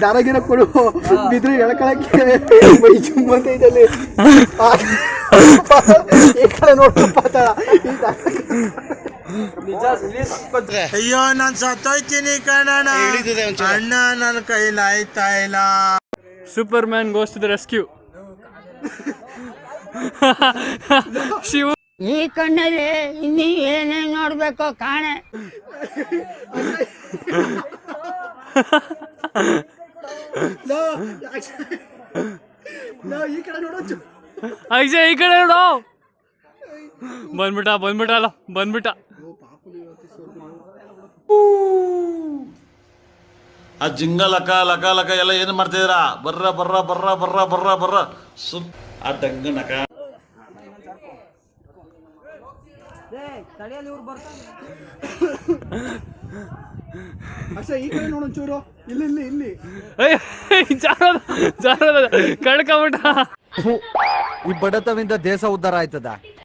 ದಾರಾಗಿರ ಕೊಡು ಬಿದ್ರು ಎಳ್ಕೊಳಕ್ಕೆ ಮೈ ಜುಮ್ಮಂತ ಇದ್ದಲ್ಲಿ ಈ ಕಡೆ ನೋಡ್ಕೊಂಡ್ ಪಾತಾಳ ಅಯ್ಯೋ ನಾನ್ ಸತ್ತೋಯ್ತೀನಿ ಕಣಣ್ಣ ಅಣ್ಣ ನನ್ನ ಕೈಲಿ ಆಯ್ತಾ ಇಲ್ಲ. Superman goes to the rescue. Shiva ಈ ಕಣ್ಣಲ್ಲಿ ಇನ್ನೀ ಏನೇನ್ ನೋಡ್ಬೇಕೋ ಕಾಣೆ. ಈ ಕಡೆ ನೋಡೋ ಅಕ್ಷಯ್ ಈ ಕಡೆ ನೋಡು. ಬಂದ್ಬಿಟ್ಟ. ಆ ಜಿಂಗ ಲಕ ಲಕ ಲಕ ಎಲ್ಲ ಏನು ಮಾಡ್ತಿದ್ದೀರಾ? ಬರ್ರ ಆ ಡಂಗ ನಕ ಅಕ್ಷಯ್ ಈ ಕಡೆ ನೋಡೋ ಚೂರು. ಇಲ್ಲಿ ಜಾರದ ಕಳ್ಕೊಂಬಿಟ್ಟ. ಈ ಬಡತವಿಂದ ದೇಶ ಉದ್ಧಾರ ಆಯ್ತದ.